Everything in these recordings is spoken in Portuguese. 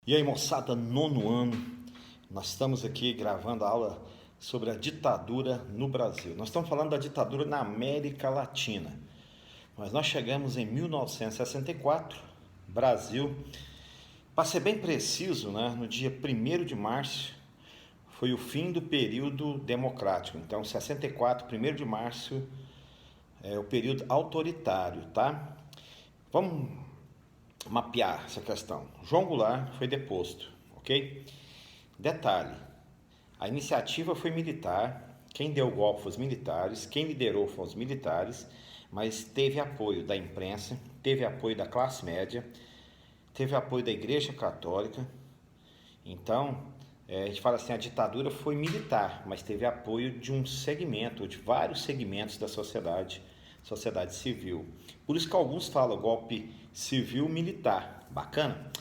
E aí, moçada, nono ano, nós estamos aqui gravando a aula sobre a ditadura no Brasil. Nós estamos falando da ditadura na América Latina, mas nós chegamos em 1964, Brasil. Para ser bem preciso, né, no dia 1º de março, foi o fim do período democrático. Então, 64, 1º de março, é o período autoritário, tá? Vamos mapear essa questão. João Goulart foi deposto, ok? Detalhe, a iniciativa foi militar, quem deu o golpe foi os militares, quem liderou foram os militares, mas teve apoio da imprensa, teve apoio da classe média, teve apoio da Igreja Católica. Então, a gente fala assim, a ditadura foi militar, mas teve apoio de um segmento, de vários segmentos da sociedade civil. Por isso que alguns falam golpe civil-militar. Bacana?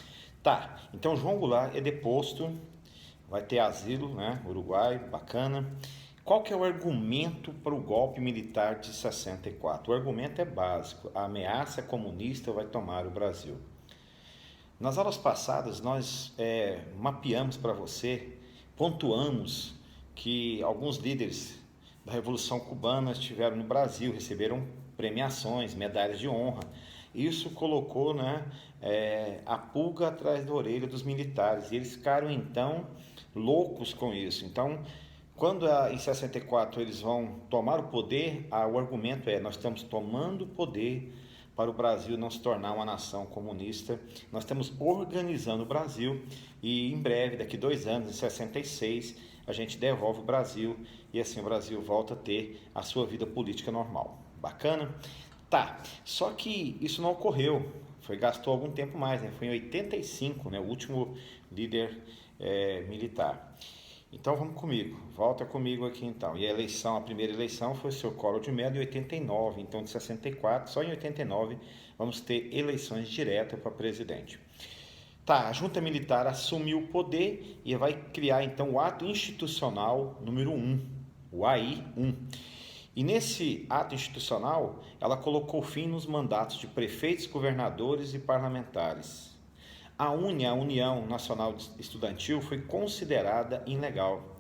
Tá, então João Goulart é deposto, vai ter asilo, né? Uruguai, bacana. Qual que é o argumento para o golpe militar de 64? O argumento é básico, a ameaça comunista vai tomar o Brasil. Nas aulas passadas nós mapeamos para você, pontuamos que alguns líderes da Revolução Cubana estiveram no Brasil, receberam premiações, medalhas de honra. Isso colocou, né, a pulga atrás da orelha dos militares e eles ficaram então loucos com isso. Então, quando em 64 eles vão tomar o poder, o argumento é: nós estamos tomando o poder para o Brasil não se tornar uma nação comunista. Nós estamos organizando o Brasil e em breve, daqui 2 anos, em 66, a gente devolve o Brasil e assim o Brasil volta a ter a sua vida política normal. Bacana? Tá, só que isso não ocorreu, gastou algum tempo mais, né? Foi em 85, né? O último líder militar. Então vamos comigo, volta comigo aqui então. E a primeira eleição foi o seu Collor de Mello em 89, então de 64, só em 89 vamos ter eleições diretas para presidente. Tá, a junta militar assumiu o poder e vai criar então o ato institucional número 1, o AI-1. E nesse ato institucional, ela colocou fim nos mandatos de prefeitos, governadores e parlamentares. A União Nacional Estudantil foi considerada ilegal.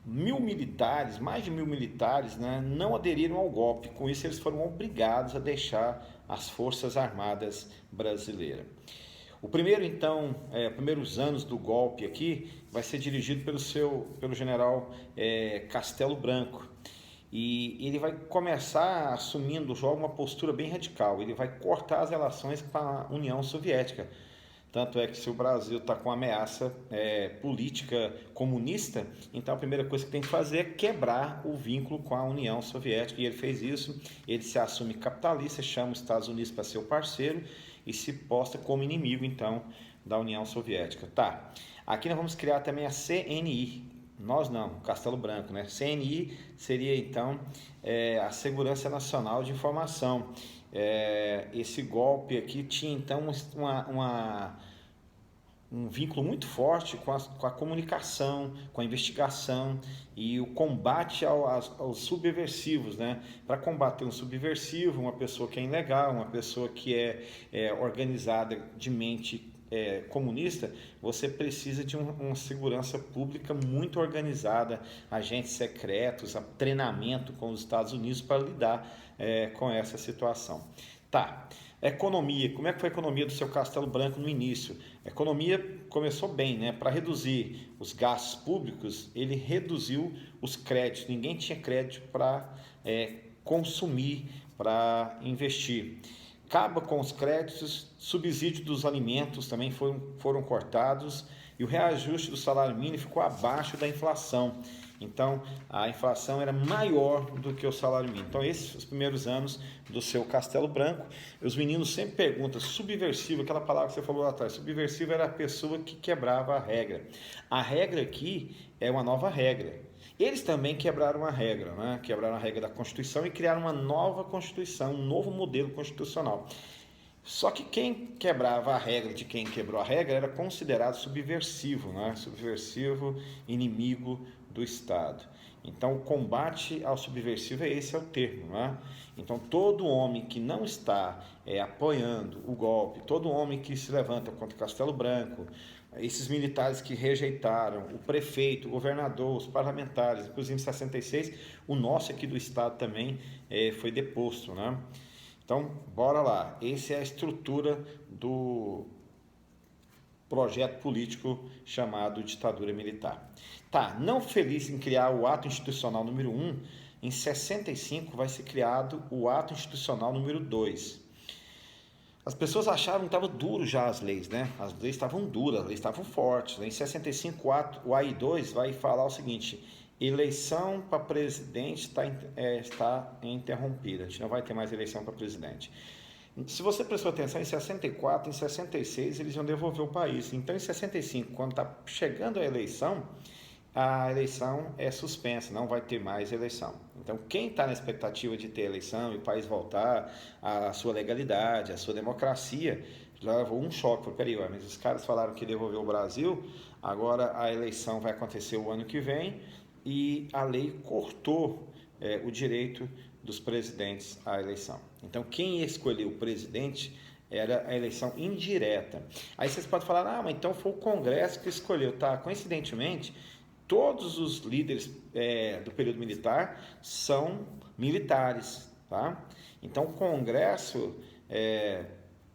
Mais de 1.000 militares, né, não aderiram ao golpe. Com isso, eles foram obrigados a deixar as Forças Armadas brasileiras. Primeiros anos do golpe aqui vai ser dirigido pelo general Castelo Branco. E ele vai começar assumindo já uma postura bem radical. Ele vai cortar as relações com a União Soviética. Tanto é que se o Brasil está com ameaça política comunista, então a primeira coisa que tem que fazer é quebrar o vínculo com a União Soviética. E ele fez isso, ele se assume capitalista, chama os Estados Unidos para ser o parceiro e se posta como inimigo, então, da União Soviética. Tá, aqui nós vamos criar também a CNI. Nós não, Castelo Branco, né? CNI seria então a Segurança Nacional de Informação. Esse golpe aqui tinha então um vínculo muito forte com a comunicação, com a investigação e o combate aos subversivos, né? Para combater um subversivo, uma pessoa que é ilegal, uma pessoa que é organizada de mente comunista, você precisa de uma segurança pública muito organizada, agentes secretos, treinamento com os Estados Unidos para lidar com essa situação. Tá, economia, como é que foi a economia do seu Castelo Branco no início? A economia começou bem, né? Para reduzir os gastos públicos, ele reduziu os créditos, ninguém tinha crédito para consumir, para investir. Acaba com os créditos, subsídio dos alimentos também foram cortados e o reajuste do salário mínimo ficou abaixo da inflação. Então, a inflação era maior do que o salário mínimo. Então, esses são os primeiros anos do seu Castelo Branco. Os meninos sempre perguntam, subversivo, aquela palavra que você falou lá atrás, subversivo era a pessoa que quebrava a regra. A regra aqui é uma nova regra. Eles também quebraram a regra, né? Quebraram a regra da Constituição e criaram uma nova Constituição, um novo modelo constitucional. Só que quem quebrava a regra de quem quebrou a regra era considerado subversivo, né? Subversivo, inimigo do Estado. Então, o combate ao subversivo esse é o termo, né? Então, todo homem que não está apoiando o golpe, todo homem que se levanta contra Castelo Branco, esses militares que rejeitaram, o prefeito, o governador, os parlamentares, inclusive em 66, o nosso aqui do Estado também foi deposto, né? Então, bora lá. Essa é a estrutura do projeto político chamado ditadura militar. Tá, não feliz em criar o ato institucional número 1, em 65 vai ser criado o ato institucional número 2. As pessoas achavam que estava duro já as leis, né? As leis estavam duras, as leis estavam fortes. Em 65, o AI2 vai falar o seguinte: eleição para presidente está interrompida. A gente não vai ter mais eleição para presidente. Se você prestou atenção, em 64, em 66, eles iam devolver o país. Então, em 65, quando está chegando a eleição é suspensa, não vai ter mais eleição. Então, quem está na expectativa de ter eleição e o país voltar à sua legalidade, à sua democracia, já levou um choque. Falei, peraí, mas os caras falaram que devolveu o Brasil, agora a eleição vai acontecer o ano que vem e a lei cortou o direito dos presidentes à eleição. Então, quem escolheu o presidente era a eleição indireta. Aí vocês podem falar, mas então foi o Congresso que escolheu. Tá, coincidentemente, todos os líderes do período militar são militares, tá? Então, o Congresso,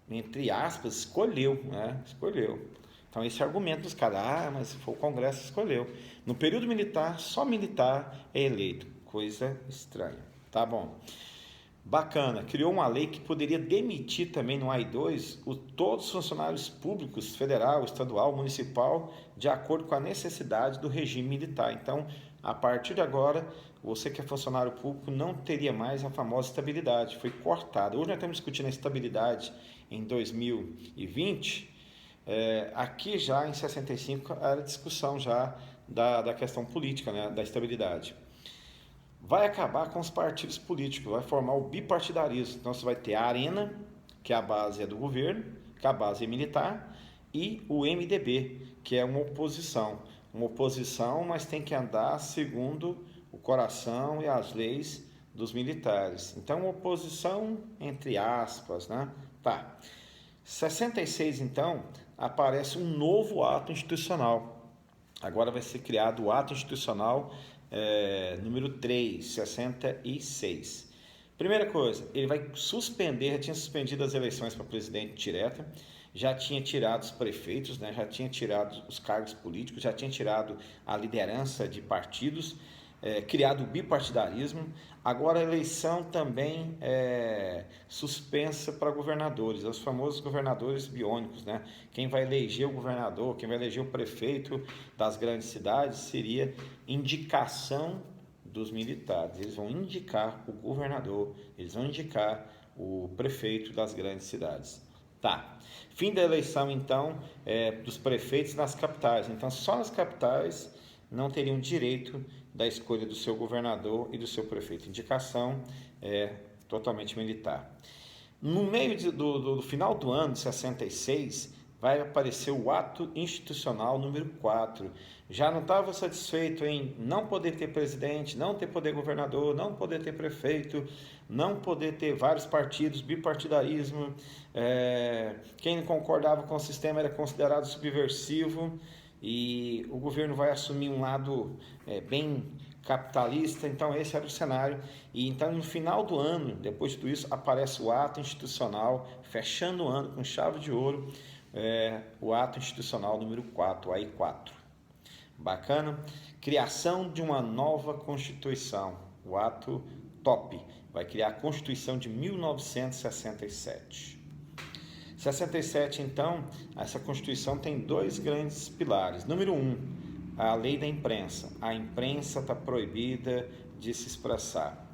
entre aspas, escolheu, né? Escolheu. Então, esse argumento dos caras, mas foi o Congresso que escolheu. No período militar, só militar é eleito. Coisa estranha. Tá bom. Bacana. Criou uma lei que poderia demitir também no AI2 todos os funcionários públicos, federal, estadual, municipal, de acordo com a necessidade do regime militar. Então, a partir de agora, você que é funcionário público não teria mais a famosa estabilidade. Foi cortada. Hoje nós estamos discutindo a estabilidade em 2020. Aqui já em 65 era discussão já da questão política, né, da estabilidade. Vai acabar com os partidos políticos, vai formar o bipartidarismo. Então você vai ter a Arena, que a base é do governo, que a base é militar, e o MDB, que é uma oposição. Uma oposição, mas tem que andar segundo o coração e as leis dos militares. Então, uma oposição entre aspas, né? Tá. 66, então, aparece um novo ato institucional. Agora vai ser criado o ato institucional número 3, 66. Primeira coisa, ele vai suspender, já tinha suspendido as eleições para presidente direta, já tinha tirado os prefeitos, né, já tinha tirado os cargos políticos, já tinha tirado a liderança de partidos, criado o bipartidarismo. Agora a eleição também suspensa para governadores, os famosos governadores biônicos, né? Quem vai eleger o governador, quem vai eleger o prefeito das grandes cidades seria indicação dos militares. Eles vão indicar o governador, eles vão indicar o prefeito das grandes cidades. Tá. Fim da eleição, então, dos prefeitos nas capitais. Então, só nas capitais não teriam direito da escolha do seu governador e do seu prefeito. Indicação totalmente militar. No meio do final do ano de 66, vai aparecer o ato institucional número 4. Já não estava satisfeito em não poder ter presidente, não ter poder governador, não poder ter prefeito, não poder ter vários partidos, bipartidarismo. Quem não concordava com o sistema era considerado subversivo. E o governo vai assumir um lado bem capitalista, então esse era o cenário. E então no final do ano, depois de tudo isso, aparece o ato institucional, fechando o ano com chave de ouro, o ato institucional número 4, o AI4. Bacana? Criação de uma nova Constituição, o ato top, vai criar a Constituição de 1967. 67, então, essa Constituição tem dois grandes pilares. Número 1, a lei da imprensa. A imprensa está proibida de se expressar.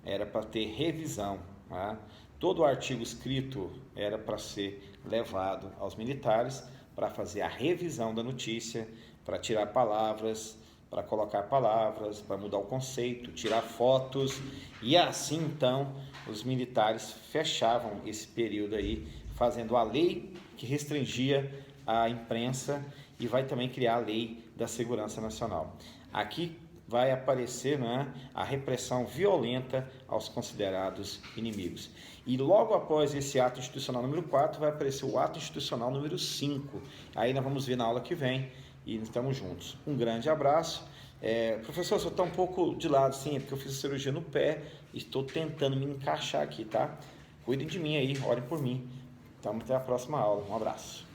Era para ter revisão. Tá? Todo artigo escrito era para ser levado aos militares para fazer a revisão da notícia, para tirar palavras, para colocar palavras, para mudar o conceito, tirar fotos. E assim, então, os militares fechavam esse período aí, fazendo a lei que restringia a imprensa e vai também criar a lei da segurança nacional. Aqui vai aparecer, né, a repressão violenta aos considerados inimigos. E logo após esse ato institucional número 4, vai aparecer o ato institucional número 5. Aí nós vamos ver na aula que vem e estamos juntos. Um grande abraço. Professor, só está um pouco de lado, sim, é porque eu fiz a cirurgia no pé e estou tentando me encaixar aqui, tá? Cuidem de mim aí, orem por mim. Então, até a próxima aula. Um abraço.